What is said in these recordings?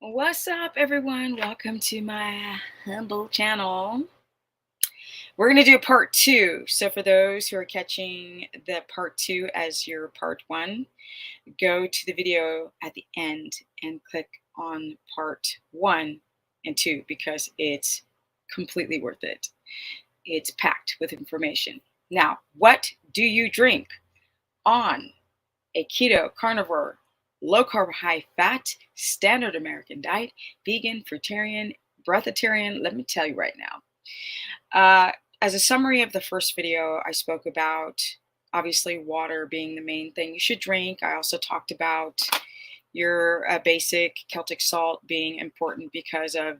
What's up, everyone? Welcome to my humble channel. We're going to do part two. So, for those who are catching the part two as your part one, go to the video at the end and click on part one and two because it's completely worth it. It's packed with information. Now, what do you drink on a keto, carnivore, low carb, high fat, standard American diet, vegan, fruitarian, breatharian? Let me tell you right now. As a summary of the first video, I spoke about obviously water being the main thing you should drink. I also talked about your basic Celtic salt being important because of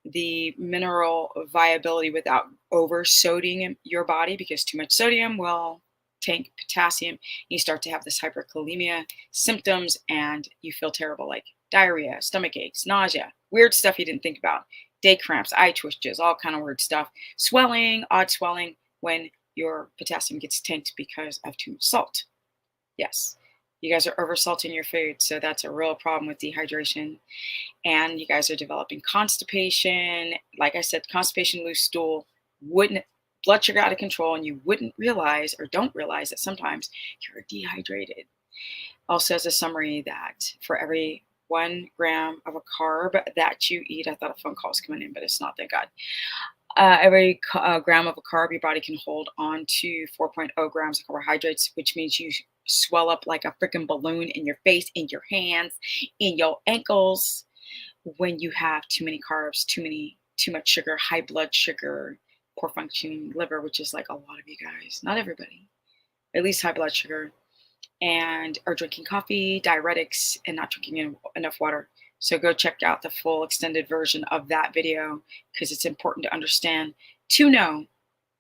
the mineral viability without over sodium your body, because too much sodium will tank potassium. You start to have this hyperkalemia symptoms and you feel terrible, like diarrhea, stomach aches, nausea, weird stuff you didn't think about, day cramps, eye twitches, all kind of weird stuff, swelling, odd swelling when your potassium gets tanked because of too much salt. Yes, you guys are oversalting your food, so that's a real problem with dehydration. And you guys are developing constipation. Like I said, constipation, loose stool, wouldn't blood sugar out of control, and you wouldn't realize or don't realize that sometimes you're dehydrated. Also, as a summary, that for every 1 gram of a carb that you eat, I thought a phone call was coming in, but it's not, thank God. Every gram of a carb, your body can hold on to 4.0 grams of carbohydrates, which means you swell up like a freaking balloon in your face, in your hands, in your ankles when you have too many carbs, too much sugar, high blood sugar, poor functioning liver, which is like a lot of you guys, not everybody, at least high blood sugar, and are drinking coffee, diuretics, and not drinking enough water. So go check out the full extended version of that video because it's important to understand, to know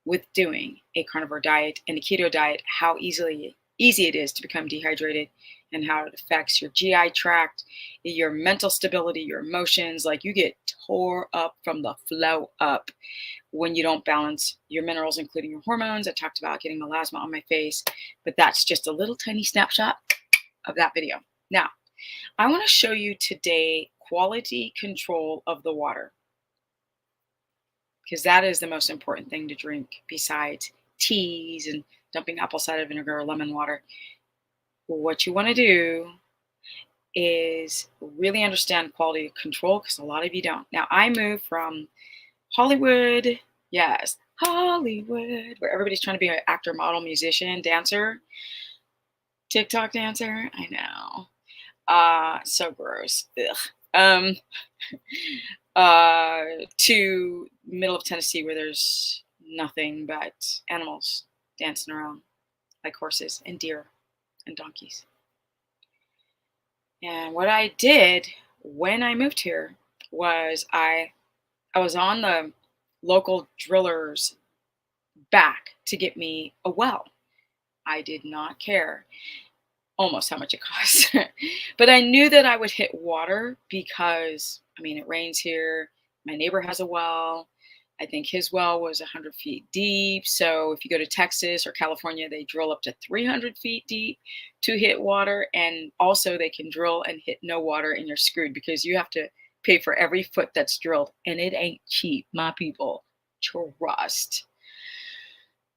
with doing a carnivore diet and a keto diet how easy it is to become dehydrated and how it affects your GI tract, your mental stability, your emotions. Like, you get tore up from the flow up when you don't balance your minerals, including your hormones. I talked about getting melasma on my face, but that's just a little tiny snapshot of that video. Now, I want to show you today quality control of the water, because that is the most important thing to drink besides teas and dumping apple cider vinegar or lemon water. What you want to do is really understand quality control, because a lot of you don't. Now, I moved from Hollywood, yes, Hollywood, where everybody's trying to be an actor, model, musician, dancer, TikTok dancer. I know. So gross. Ugh. To middle of Tennessee, where there's nothing but animals dancing around, like horses and deer and donkeys. And what I did when I moved here was I was on the local driller's back to get me a well. I did not care almost how much it cost. But I knew that I would hit water because, I mean, it rains here. My neighbor has a well. I think his well was 100 feet deep. So if you go to Texas or California, they drill up to 300 feet deep to hit water. And also, they can drill and hit no water, and you're screwed because you have to pay for every foot that's drilled. And it ain't cheap, my people. Trust.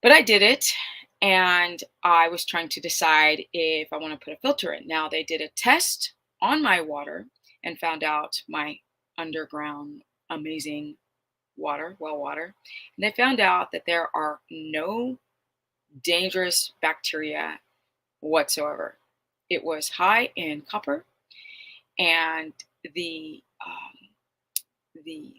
But I did it, and I was trying to decide if I want to put a filter in. Now, they did a test on my water and found out my underground amazing water, well water. And they found out that there are no dangerous bacteria whatsoever. It was high in copper, and the the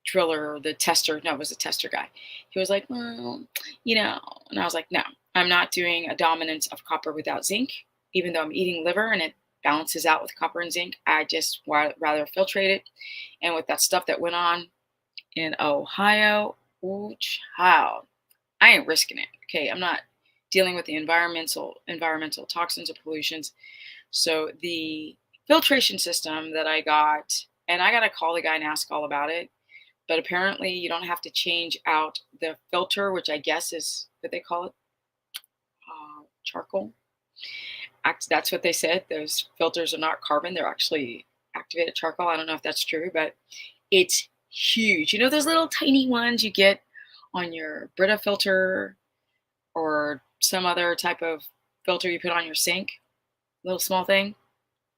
driller, the tester, no, it was a tester guy. He was like, well, and I was like, no, I'm not doing a dominance of copper without zinc, even though I'm eating liver and it balances out with copper and zinc. I just rather filtrate it. And with that stuff that went on in Ohio, ooh, child, I ain't risking it. Okay, I'm not dealing with the environmental toxins or pollutions. So the filtration system that I got, and I got to call the guy and ask all about it. But apparently, you don't have to change out the filter, which I guess is what they call it, charcoal. That's what they said. Those filters are not carbon; they're actually activated charcoal. I don't know if that's true, but it's huge. You know those little tiny ones you get on your Brita filter or some other type of filter you put on your sink? Little small thing?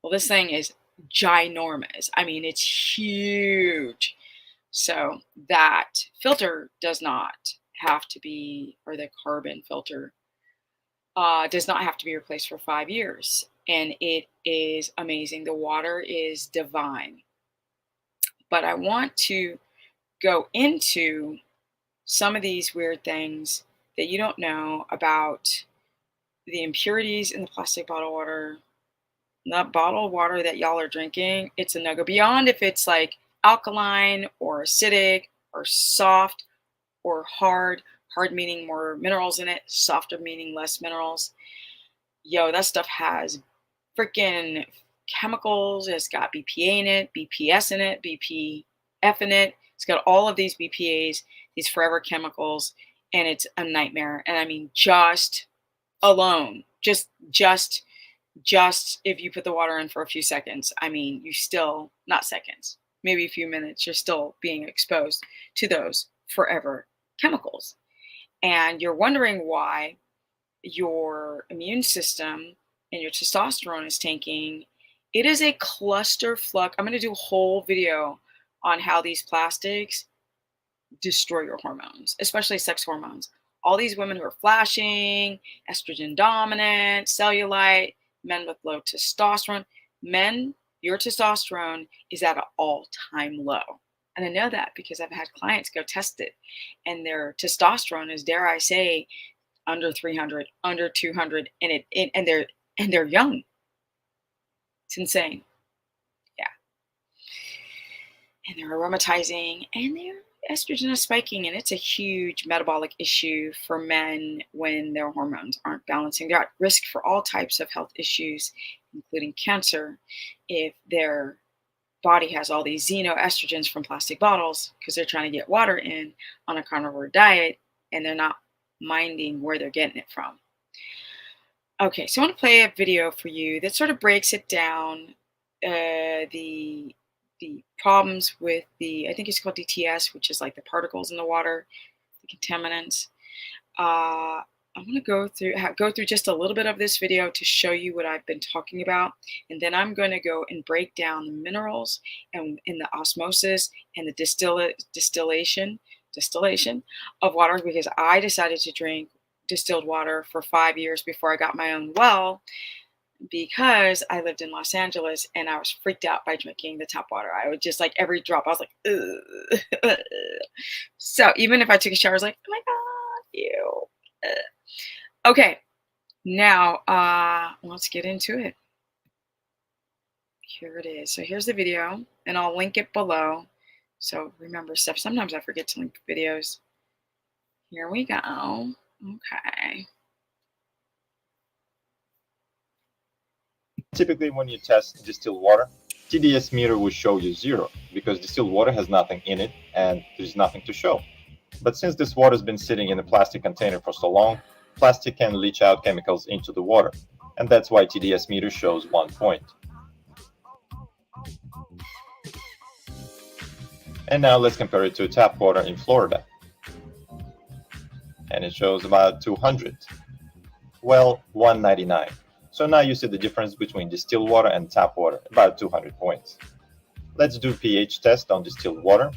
Well, this thing is ginormous. I mean, it's huge. So that filter does not have to be, or the carbon filter does not have to be replaced for 5 years. And it is amazing. The water is divine. But I want to go into some of these weird things that you don't know about the impurities in the plastic bottled water. That bottled water that y'all are drinking, it's a no-go. Beyond if it's like alkaline or acidic or soft or hard, hard meaning more minerals in it, softer meaning less minerals. Yo, that stuff has freaking chemicals. It's got BPA in it, BPS in it, BPF in it. It's got all of these BPAs, these forever chemicals, and it's a nightmare. And I mean, just alone, just if you put the water in for a few seconds, I mean, you still, not seconds, maybe a few minutes, you're still being exposed to those forever chemicals. And you're wondering why your immune system and your testosterone is tanking. It is a cluster flux. I'm going to do a whole video on how these plastics destroy your hormones, especially sex hormones. All these women who are flashing, estrogen dominant, cellulite, men with low testosterone. Men, your testosterone is at an all-time low. And I know that because I've had clients go test it, and their testosterone is, dare I say, under 300, under 200, and they're young. It's insane. Yeah. And they're aromatizing, and their estrogen is spiking, and it's a huge metabolic issue for men when their hormones aren't balancing. They're at risk for all types of health issues, including cancer, if their body has all these xenoestrogens from plastic bottles because they're trying to get water in on a carnivore diet, and they're not minding where they're getting it from. Okay, so I want to play a video for you that sort of breaks it down, the problems with I think it's called DTS, which is like the particles in the water, the contaminants. I'm going to go through just a little bit of this video to show you what I've been talking about, and then I'm going to go and break down the minerals and in the osmosis and the distillation of water, because I decided to drink distilled water for 5 years before I got my own well, because I lived in Los Angeles and I was freaked out by drinking the tap water. I would just, like, every drop, I was like, ugh. So even if I took a shower, I was like, oh my God, ew. Okay, now let's get into it. Here it is. So here's the video, and I'll link it below. So remember stuff. Sometimes I forget to link videos. Here we go. Okay. Typically, when you test distilled water, TDS meter will show you 0 because distilled water has nothing in it and there's nothing to show. But since this water has been sitting in a plastic container for so long, plastic can leach out chemicals into the water, and that's why TDS meter shows 1 point. And now let's compare it to tap water in Florida. And it shows about 200. Well, 199. So now you see the difference between distilled water and tap water, about 200 points. Let's do pH test on distilled water,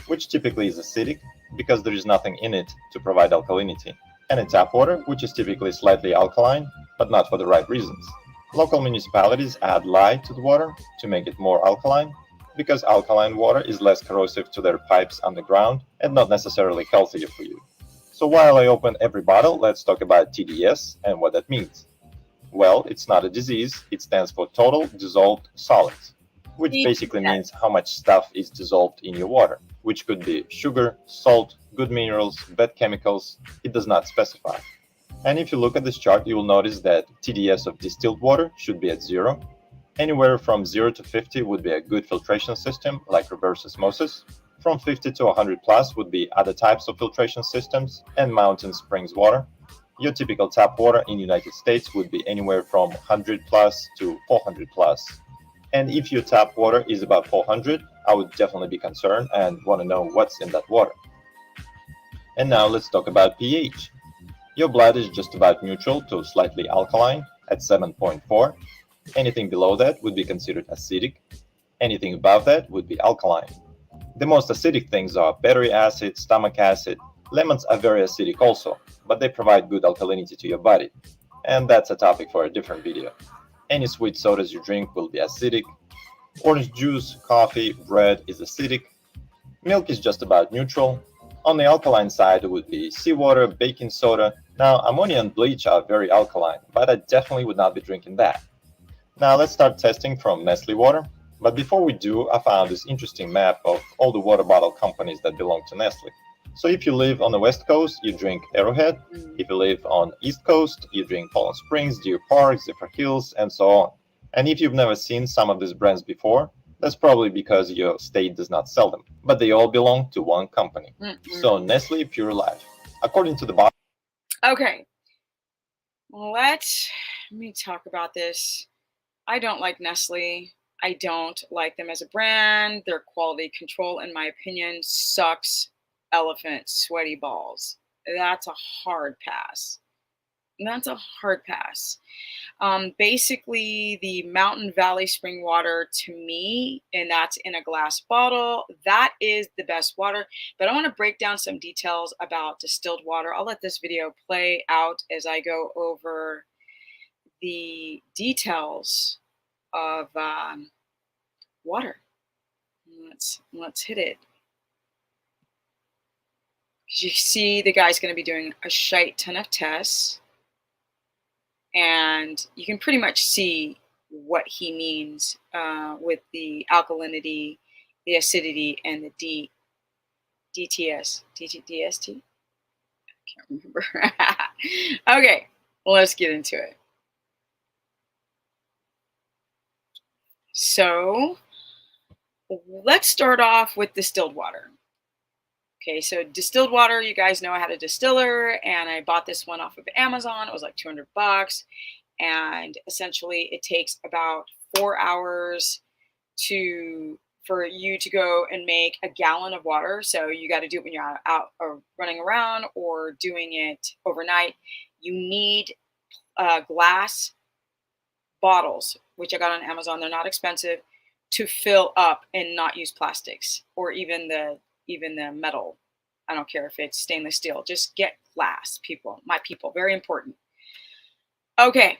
which typically is acidic because there is nothing in it to provide alkalinity, and in tap water, which is typically slightly alkaline, but not for the right reasons. Local municipalities add lye to the water to make it more alkaline, because alkaline water is less corrosive to their pipes underground and not necessarily healthier for you. So while I open every bottle, let's talk about TDS and what that means. Well, it's not a disease. It stands for total dissolved solids, which basically means how much stuff is dissolved in your water, which could be sugar, salt, good minerals, bad chemicals. It does not specify. And if you look at this chart, you will notice that TDS of distilled water should be at 0. Anywhere from 0 to 50 would be a good filtration system, like reverse osmosis. From 50 to 100 plus would be other types of filtration systems and mountain springs water. Your typical tap water in the United States would be anywhere from 100 plus to 400 plus. And if your tap water is about 400, I would definitely be concerned and want to know what's in that water. And now let's talk about pH. Your blood is just about neutral to slightly alkaline at 7.4. Anything below that would be considered acidic. Anything above that would be alkaline. The most acidic things are battery acid, stomach acid. Lemons are very acidic also, but they provide good alkalinity to your body. And that's a topic for a different video. Any sweet sodas you drink will be acidic. Orange juice, coffee, bread is acidic. Milk is just about neutral. On the alkaline side, it would be seawater, baking soda. Now, ammonia and bleach are very alkaline, but I definitely would not be drinking that. Now, let's start testing from Nestle water. But before we do, I found this interesting map of all the water bottle companies that belong to Nestle. So if you live on the West Coast, you drink Arrowhead. If you live on East Coast, you drink Poland Springs, Deer Park, Zephyr Hills, and so on. And if you've never seen some of these brands before, that's probably because your state does not sell them. But they all belong to one company. So Nestle Pure Life. According to the bottle. Okay. Let me talk about this. I don't like Nestle. I don't like them as a brand. Their quality control, in my opinion, sucks elephant sweaty balls. That's a hard pass. That's a hard pass. Basically, the Mountain Valley spring water to me, and that's in a glass bottle, that is the best water. But I want to break down some details about distilled water. I'll let this video play out as I go over the details of water. Let's hit it. You see the guy's going to be doing a shite ton of tests, and you can pretty much see what he means with the alkalinity, the acidity, and the DTS. DST? I can't remember. Okay, let's get into it. So let's start off with distilled water. Okay, so distilled water, you guys know I had a distiller and I bought this one off of Amazon. It was like $200. And essentially it takes about 4 hours for you to go and make a gallon of water. So you got to do it when you're out or running around or doing it overnight. You need glass bottles, which I got on Amazon. They're not expensive, to fill up and not use plastics or even the metal. I don't care if it's stainless steel. Just get glass, people. My people, very important. Okay.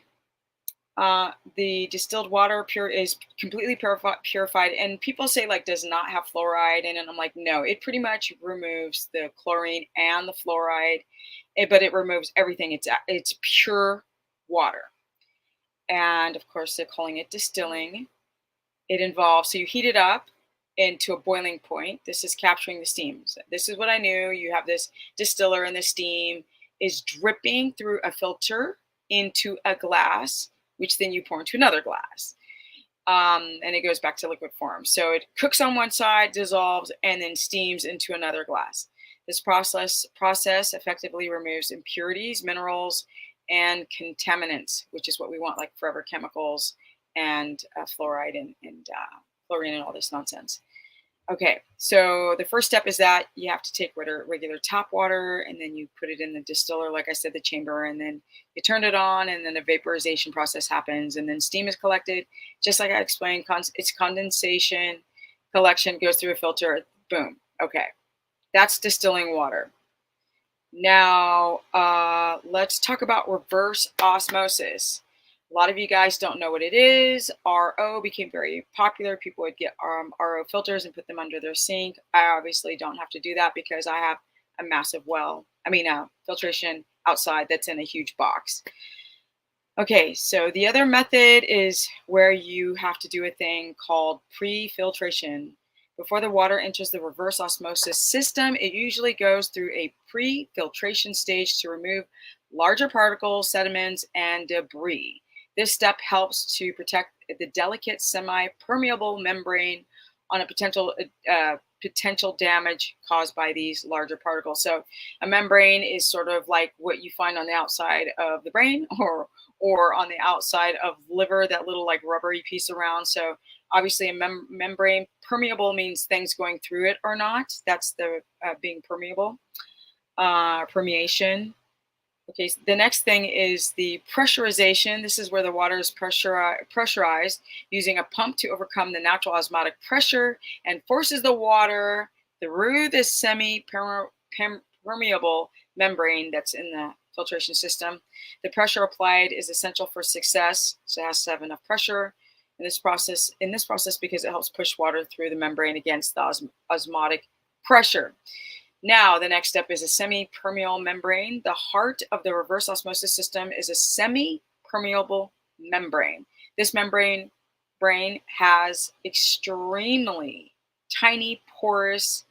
The distilled water is completely purified, and people say like does not have fluoride in it. And I'm like, no, it pretty much removes the chlorine and the fluoride, but it removes everything. It's pure water. And of course, they're calling it distilling. It involves, so you heat it up into a boiling point. This is capturing the steam. So this is what I knew. You have this distiller and the steam is dripping through a filter into a glass, which then you pour into another glass. And it goes back to liquid form. So it cooks on one side, dissolves, and then steams into another glass. This process effectively removes impurities, minerals, and contaminants, which is what we want, like forever chemicals and fluoride and chlorine and all this nonsense. Okay, so the first step is that you have to take regular tap water and then you put it in the distiller, like I said, the chamber, and then you turn it on and then a vaporization process happens and then steam is collected. Just like I explained, it's condensation, collection, goes through a filter, boom. Okay, that's distilling water. Now, let's talk about reverse osmosis. A lot of you guys don't know what it is. RO became very popular. People would get RO filters and put them under their sink. I obviously don't have to do that because I have a massive filtration outside that's in a huge box. Okay, so the other method is where you have to do a thing called pre-filtration. Before the water enters the reverse osmosis system, it usually goes through a pre-filtration stage to remove larger particles, sediments, and debris. This step helps to protect the delicate semi-permeable membrane on a potential damage caused by these larger particles. So a membrane is sort of like what you find on the outside of the brain or on the outside of liver, that little like rubbery piece around. So Obviously, a membrane permeable means things going through it or not. That's the being permeable, permeation. Okay, so the next thing is the pressurization. This is where the water is pressurized using a pump to overcome the natural osmotic pressure and forces the water through this semi-permeable membrane that's in the filtration system. The pressure applied is essential for success, so it has to have enough pressure in this process. Because it helps push water through the membrane against the osmotic pressure. Now, the next step is a semi-permeable membrane. The heart of the reverse osmosis system is a semi-permeable membrane. This membrane has extremely tiny pores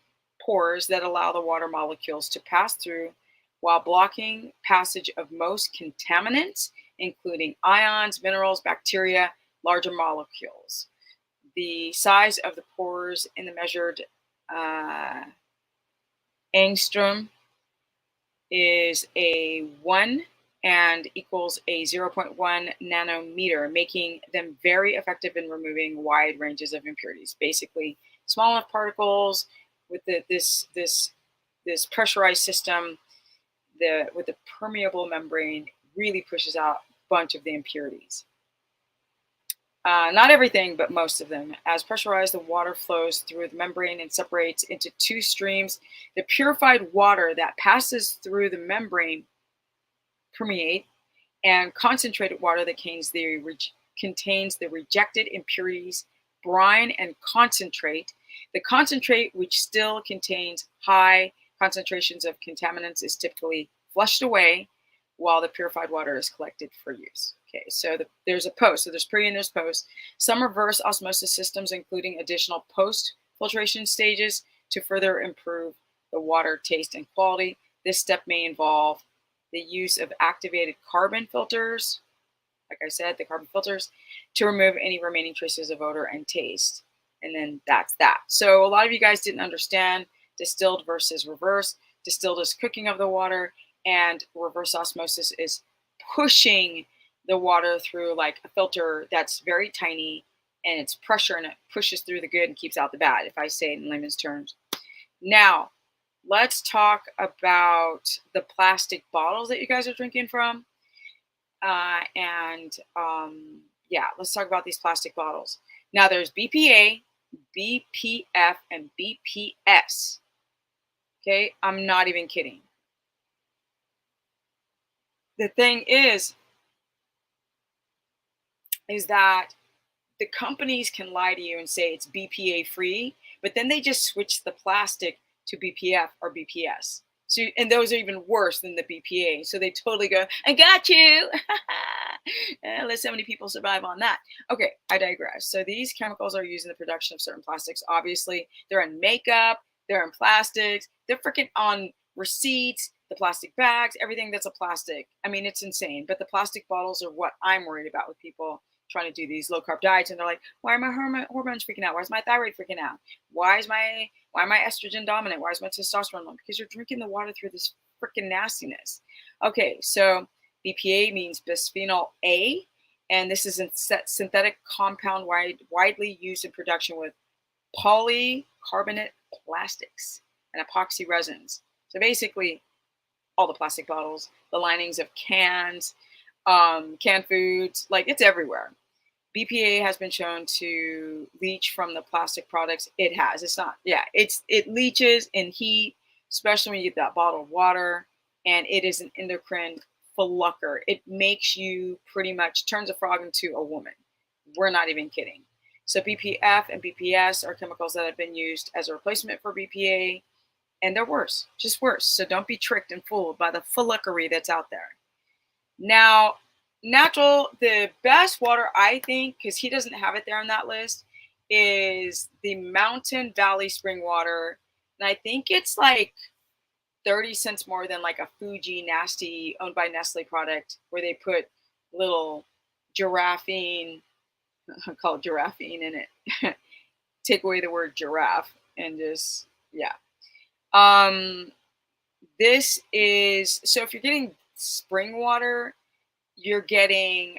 that allow the water molecules to pass through while blocking passage of most contaminants, including ions, minerals, bacteria, larger molecules. The size of the pores in the measured angstrom is a 1 and equals a 0.1 nanometer, making them very effective in removing wide ranges of impurities. Basically, small enough particles with this pressurized system, with the permeable membrane, really pushes out a bunch of the impurities. Not everything, but most of them. As pressurized, the water flows through the membrane and separates into two streams. The purified water that passes through the membrane permeate, and concentrated water that contains the rejected impurities, brine, and concentrate. The concentrate, which still contains high concentrations of contaminants, is typically flushed away while the purified water is collected for use. Okay, so there's a post. So there's pre and there's post. Some reverse osmosis systems, including additional post-filtration stages to further improve the water taste and quality. This step may involve the use of activated carbon filters, like I said, the carbon filters, to remove any remaining traces of odor and taste. And then that's that. So a lot of you guys didn't understand distilled versus reverse. Distilled is cooking of the water, and reverse osmosis is pushing the water through like a filter that's very tiny, and it's pressure and it pushes through the good and keeps out the bad, if I say it in layman's terms. Now, let's talk about the plastic bottles that you guys are drinking from. Yeah, let's talk about these plastic bottles. Now, there's BPA, BPF, and BPS. Okay, I'm not even kidding. The thing is that the companies can lie to you and say it's BPA free, but then they just switch the plastic to BPF or BPS. So, and those are even worse than the BPA. So they totally go, I got you. Let's see how many people survive on that. Okay, I digress. So these chemicals are used in the production of certain plastics. Obviously, they're in makeup, they're in plastics, they're freaking on receipts, the plastic bags, everything that's a plastic. I mean, it's insane. But the plastic bottles are what I'm worried about with people trying to do these low carb diets, and they're like, why are my hormones freaking out? Why is my thyroid freaking out? Why am I estrogen dominant? Why is my testosterone low? Because you're drinking the water through this freaking nastiness. Okay, so BPA means bisphenol A, and this is a synthetic compound widely used in production with polycarbonate plastics and epoxy resins. So basically, all the plastic bottles, the linings of cans, canned foods, like it's everywhere. BPA has been shown to leach from the plastic products. It has. It's not. Yeah. It leaches in heat, especially when you get that bottled water, and it is an endocrine fluffer. It makes you pretty much turns a frog into a woman. We're not even kidding. So BPF and BPS are chemicals that have been used as a replacement for BPA, and they're worse, just worse. So don't be tricked and fooled by the fluffery that's out there. Now, the best water, I think, because he doesn't have it there on that list, is the Mountain Valley spring water. And I think it's like 30 cents more than like a Fuji nasty owned by Nestle product where they put little giraffine, I call it giraffine in it. Take away the word giraffe and just, yeah. This is, so if you're getting spring water, you're getting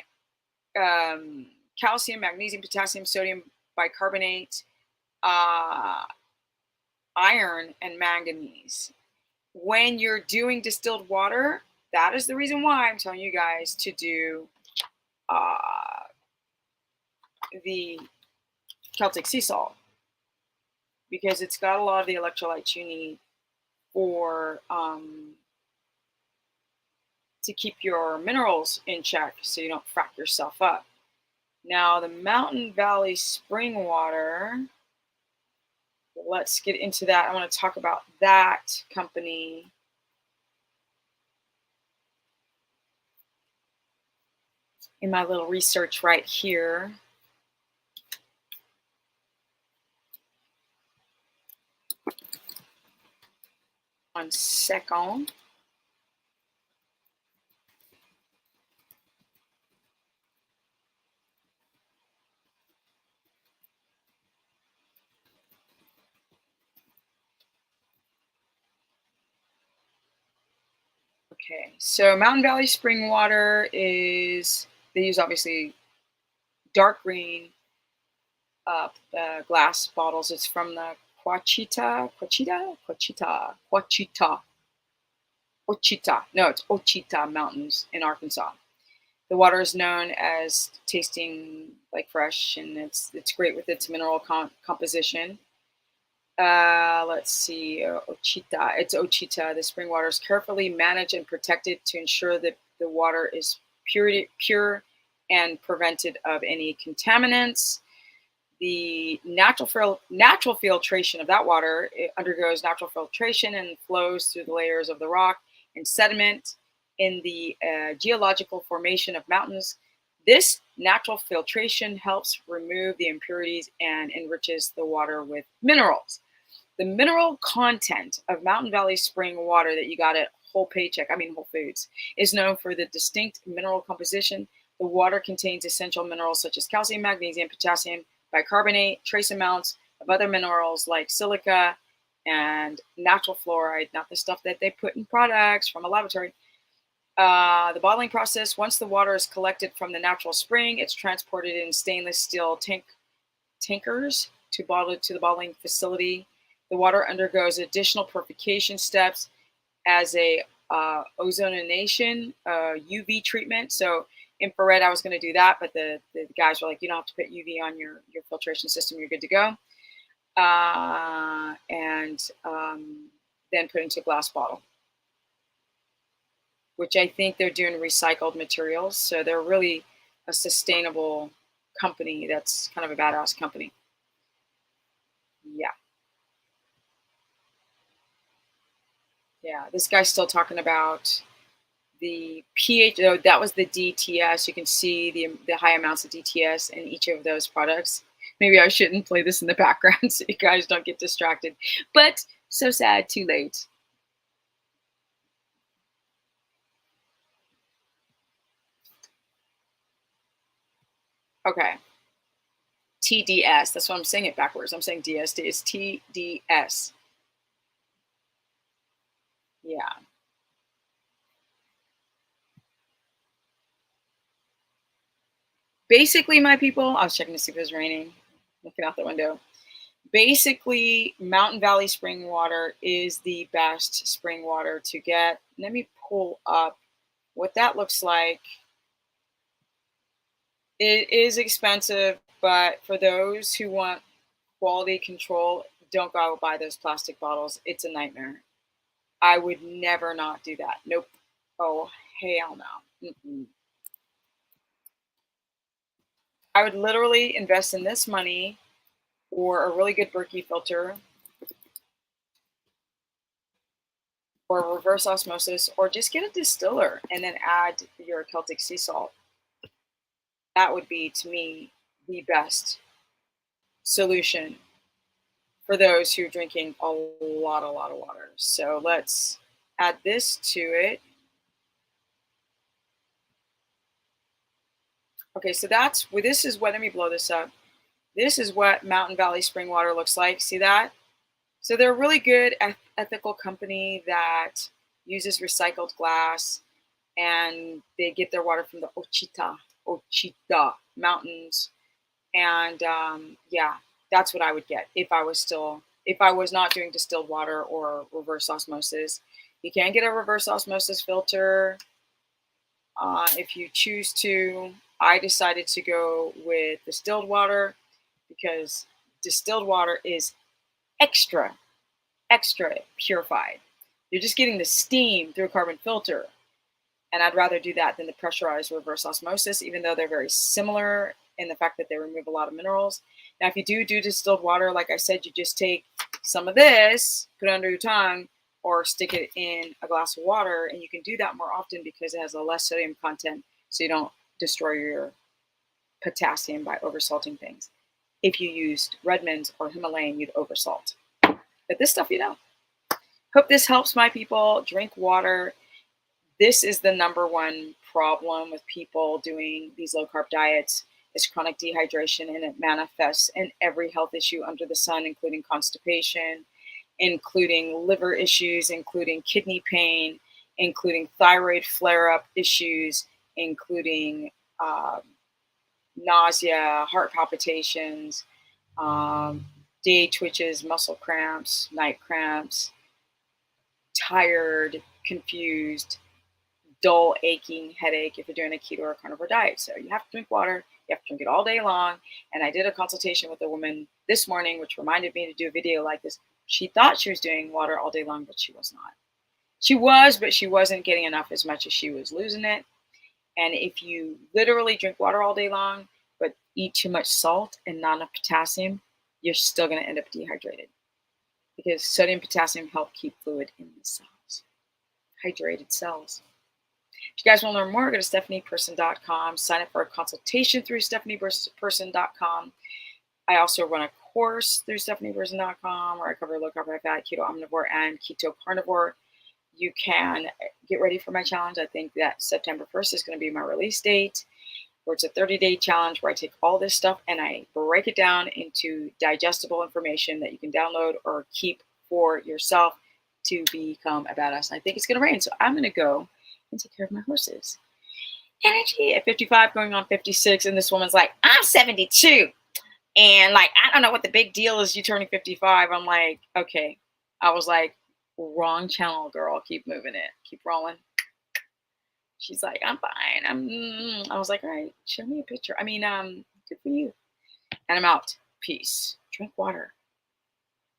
calcium, magnesium, potassium, sodium, bicarbonate, iron, and manganese. When you're doing distilled water, that is the reason why I'm telling you guys to do the Celtic sea salt, because it's got a lot of the electrolytes you need for to keep your minerals in check so you don't frack yourself up. Now, the Mountain Valley spring water, let's get into that. I want to talk about that company. In my little research right here. 1 second. Okay, so Mountain Valley spring water is, they use obviously dark green glass bottles. It's from the Ochita Mountains in Arkansas. The water is known as tasting like fresh, and it's great with its mineral composition. Let's see, Ochita. It's Ochita. The spring water is carefully managed and protected to ensure that the water is pure and prevented of any contaminants. The natural filtration of that water, it undergoes natural filtration and flows through the layers of the rock and sediment in the geological formation of mountains. This natural filtration helps remove the impurities and enriches the water with minerals. The mineral content of Mountain Valley spring water that you got at Whole Foods, is known for the distinct mineral composition. The water contains essential minerals such as calcium, magnesium, potassium, bicarbonate, trace amounts of other minerals like silica and natural fluoride, not the stuff that they put in products from a laboratory. The bottling process, once the water is collected from the natural spring, it's transported in stainless steel tankers to the bottling facility. The water undergoes additional purification steps as a ozonation, UV treatment. So infrared, I was going to do that, but the guys were like, you don't have to put UV on your filtration system. You're good to go. And then put into a glass bottle, which I think they're doing recycled materials. So they're really a sustainable company. That's kind of a badass company. Yeah. Yeah, this guy's still talking about the pH. Oh, that was the DTS. You can see the high amounts of DTS in each of those products. Maybe I shouldn't play this in the background so you guys don't get distracted. But so sad, too late. Okay. TDS. That's why I'm saying it backwards. I'm saying DSD. It's TDS. Yeah. Basically, my people, I was checking to see if it was raining, looking out the window. Basically, Mountain Valley spring water is the best spring water to get. Let me pull up what that looks like. It is expensive, but for those who want quality control, don't go out buy those plastic bottles. It's a nightmare. I would never not do that. Nope. Oh, hell no. Mm-mm. I would literally invest in this money or a really good Berkey filter or reverse osmosis, or just get a distiller and then add your Celtic sea salt. That would be, to me, the best solution for those who are drinking a lot of water. So let's add this to it. Okay, so this is what, let me blow this up. This is what Mountain Valley spring water looks like. See that? So they're a really good ethical company that uses recycled glass, and they get their water from the Ochita Mountains. And yeah, that's what I would get if I was not doing distilled water or reverse osmosis. You can get a reverse osmosis filter if you choose to. I decided to go with distilled water because distilled water is extra purified. You're just getting the steam through a carbon filter. And I'd rather do that than the pressurized reverse osmosis, even though they're very similar in the fact that they remove a lot of minerals. Now, if you do distilled water, like I said, you just take some of this, put it under your tongue, or stick it in a glass of water. And you can do that more often because it has a less sodium content, so you don't destroy your potassium by oversalting things. If you used Redmond's or Himalayan, you'd oversalt. But this stuff, you don't. Hope this helps, my people. Drink water. This is the number one problem with people doing these low carb diets is chronic dehydration, and it manifests in every health issue under the sun, including constipation, including liver issues, including kidney pain, including thyroid flare-up issues, including nausea, heart palpitations, day twitches, muscle cramps, night cramps, tired, confused, dull, aching headache if you're doing a keto or carnivore diet. So you have to drink water. You have to drink it all day long. And I did a consultation with a woman this morning, which reminded me to do a video like this. She thought she was doing water all day long, but she was not. She was, but she wasn't getting enough as much as she was losing it. And if you literally drink water all day long, but eat too much salt and not enough potassium, you're still going to end up dehydrated because sodium and potassium help keep fluid in the cells, hydrated cells. If you guys want to learn more, go to stephanieperson.com. Sign up for a consultation through stephanieperson.com. I also run a course through stephanieperson.com where I cover low carb, high fat, keto omnivore, and keto carnivore. You can get ready for my challenge. I think that September 1st is going to be my release date, where it's a 30-day challenge where I take all this stuff and I break it down into digestible information that you can download or keep for yourself to become a badass. And I think it's going to rain, so I'm going to go and take care of my horses. Energy at 55 going on 56, and this woman's like, I'm 72. And like, I don't know what the big deal is you turning 55. I'm like, okay. I was like, wrong channel, girl. Keep moving it. Keep rolling. She's like, I'm fine. I was like, all right, show me a picture. I mean, good for you. And I'm out. Peace. Drink water.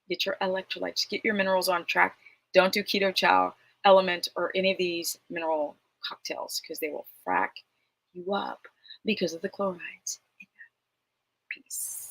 Get your electrolytes. Get your minerals on track. Don't do keto chow, element, or any of these mineral cocktails because they will frack you up because of the chlorides. Peace.